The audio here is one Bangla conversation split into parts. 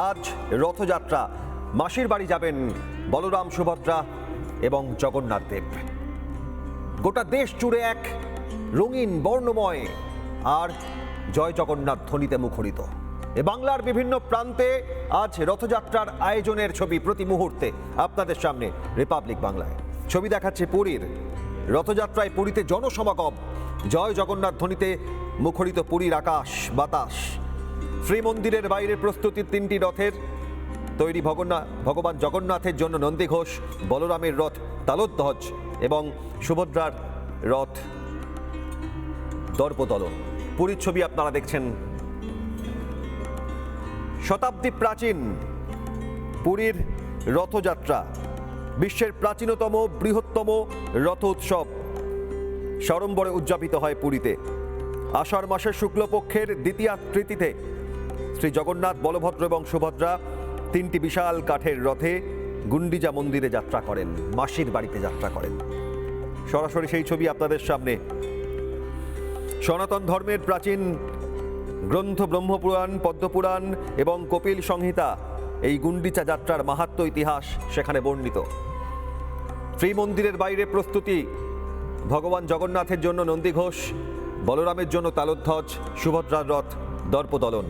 আজ রথযাত্রা, মাসির বাড়ি যাবেন বলরাম, সুভদ্রা এবং জগন্নাথ দেব। গোটা দেশ জুড়ে এক রঙিন, বর্ণময় আর জয় জগন্নাথ ধ্বনিতে মুখরিত। এ বাংলার বিভিন্ন প্রান্তে আজ রথযাত্রার আয়োজনের ছবি প্রতি মুহূর্তে আপনাদের সামনে রিপাবলিক বাংলায়। ছবি দেখাচ্ছে পুরীর রথযাত্রায়। পুরীতে জনসমাগম, জয় জগন্নাথ ধ্বনিতে মুখরিত পুরীর আকাশ বাতাস। শ্রীমন্দিরের বাইরে প্রস্তুতির তিনটি রথের তৈরি। ভগবান জগন্নাথের জন্য নন্দীঘোষ, বলরামের রথ তালোধ্বজ এবং সুভদ্রার রথ দর্পদলন। পুরীর ছবি আপনারা দেখছেন। শতাব্দী প্রাচীন পুরীর রথযাত্রা, বিশ্বের প্রাচীনতম বৃহত্তম রথ উৎসব সাড়ম্বরে উদযাপিত হয় পুরীতে। আষাঢ় মাসের শুক্লপক্ষের দ্বিতীয়া তৃতীতে শ্রী জগন্নাথ, বলভদ্র এবং সুভদ্রা তিনটি বিশাল কাঠের রথে গুন্ডিচা মন্দিরে যাত্রা করেন, মাসির বাড়িতে যাত্রা করেন। সরাসরি সেই ছবি আপনাদের সামনে। সনাতন ধর্মের প্রাচীন গ্রন্থ ব্রহ্মপুরাণ, পদ্মপুরাণ এবং কপিল সংহিতা এই গুন্ডিচা যাত্রার মাহাত্ম্য ইতিহাস সেখানে বর্ণিত। শ্রীমন্দিরের বাইরে প্রস্তুতি, ভগবান জগন্নাথের জন্য নন্দীঘোষ, বলরামের জন্য তালোধ্বজ, সুভদ্রার রথ দর্পদলন।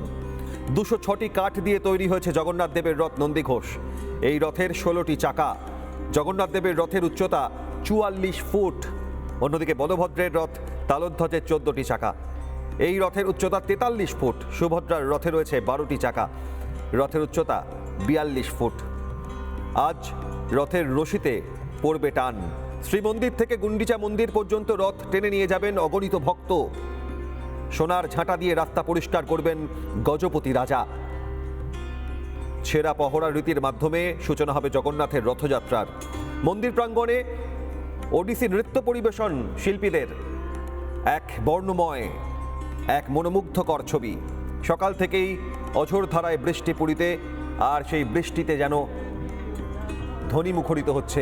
206টি কাঠ দিয়ে তৈরি হয়েছে জগন্নাথ দেবের রথ নন্দীঘোষ। এই রথের 16টি চাকা। জগন্নাথ দেবের রথের উচ্চতা 44 ফুট। অন্যদিকে বলভদ্রের রথ তালোধ্বজের 14টি চাকা। এই রথের উচ্চতা 43 ফুট। সুভদ্রার রথে রয়েছে 12টি চাকা। রথের উচ্চতা 42 ফুট। আজ রথের রশিতে পড়বে টান। শ্রীমন্দির থেকে গুন্ডিচা মন্দির পর্যন্ত রথ টেনে নিয়ে যাবেন অগণিত ভক্ত। সোনার ঝাঁটা দিয়ে রাস্তা পরিষ্কার করবেন গজপতি রাজা। ছেঁড়া পহরা রীতির মাধ্যমে সূচনা হবে জগন্নাথের রথযাত্রার। মন্দির প্রাঙ্গণে ওডিসি নৃত্য পরিবেশন শিল্পীদের, এক বর্ণময়, এক মনোমুগ্ধকর ছবি। সকাল থেকেই অঝোর ধারায় বৃষ্টি পুরীতে, আর সেই বৃষ্টিতে যেন ধ্বনি মুখরিত হচ্ছে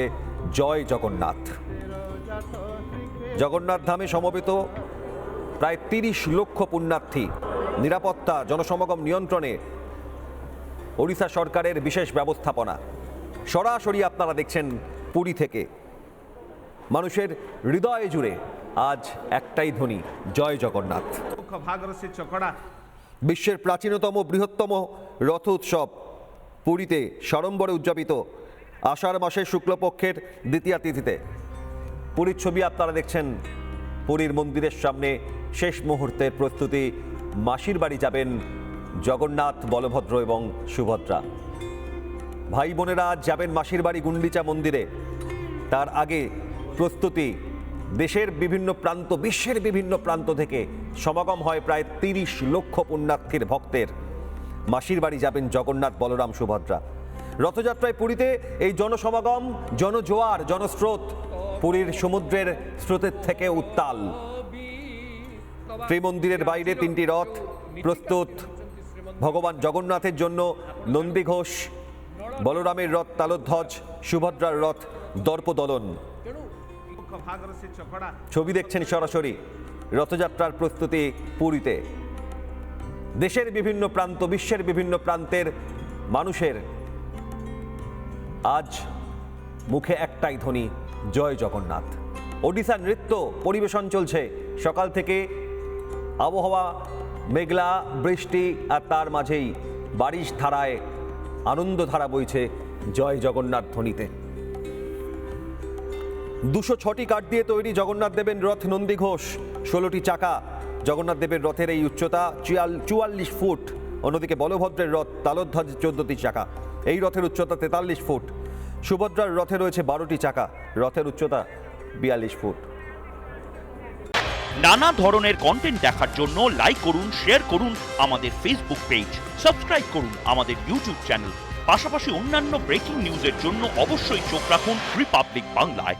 জয় জগন্নাথ। জগন্নাথ ধামে সমবেত প্রায় 30 লক্ষ পুণ্যার্থী। নিরাপত্তা, জনসমাগম নিয়ন্ত্রণে ওড়িশা সরকারের বিশেষ ব্যবস্থাপনা। সরাসরি আপনারা দেখছেন পুরী থেকে। মানুষের হৃদয় জুড়ে আজ একটাই ধ্বনি, জয় জগন্নাথ। বিশ্বের প্রাচীনতম বৃহত্তম রথ উৎসব পুরীতে সাড়ম্বরে উদযাপিত আষাঢ় মাসের শুক্লপক্ষের দ্বিতীয়া তিথিতে। পুরীর ছবি আপনারা দেখছেন। পুরীর মন্দিরের সামনে শেষ মুহূর্তের প্রস্তুতি। মাসির বাড়ি যাবেন জগন্নাথ, বলভদ্র এবং সুভদ্রা। ভাই বোনেরা আজ যাবেন মাসির বাড়ি গুন্ডিচা মন্দিরে। তার আগে প্রস্তুতি। দেশের বিভিন্ন প্রান্ত, বিশ্বের বিভিন্ন প্রান্ত থেকে সমাগম হয় প্রায় 30 লক্ষ পুণ্যার্থীর ভক্তের। মাসির বাড়ি যাবেন জগন্নাথ, বলরাম, সুভদ্রা। রথযাত্রায় পুরীতে এই জনসমাগম, জনজোয়ার, জনস্রোত পুরীর সমুদ্রের স্রোতের থেকে উত্তাল। শ্রীমন্দিরের বাইরে 3টি রথ প্রস্তুত। ভগবান জগন্নাথের জন্য নন্দীঘোষ, বলরামের রথ তালোধ্বজ, সুভদ্রার রথ দর্পদলন। ছবি দেখছেন সরাসরি। রথযাত্রার প্রস্তুতি পুরীতে। দেশের বিভিন্ন প্রান্ত, বিশ্বের বিভিন্ন প্রান্তের মানুষের আজ মুখে একটাই ধ্বনি, জয় জগন্নাথ। ওড়িশা নৃত্য পরিবেশন চলছে সকাল থেকে। আবহাওয়া মেঘলা, বৃষ্টি, আর তার মাঝেই বারিশ ধারায় আনন্দধারা বইছে জয় জগন্নাথ ধ্বনিতে। 206টি কাঠ দিয়ে তৈরি জগন্নাথ দেবের রথ নন্দীঘোষ, 16টি চাকা। জগন্নাথ দেবের রথের এই উচ্চতা 44 ফুট। অন্যদিকে বলভদ্রের রথ তালোধ্বজ 14টি চাকা। এই রথের উচ্চতা 43 ফুট। সুভদ্রার রথে রয়েছে 12টি চাকা। রথের উচ্চতা 42 ফুট। নানা ধরনের কন্টেন্ট দেখার জন্য লাইক করুন, শেয়ার করুন আমাদের ফেসবুক পেজ, সাবস্ক্রাইব করুন আমাদের ইউটিউব চ্যানেল। পাশাপাশি অন্যান্য ব্রেকিং নিউজের জন্য অবশ্যই চোখ রাখুন রিপাবলিক বাংলায়।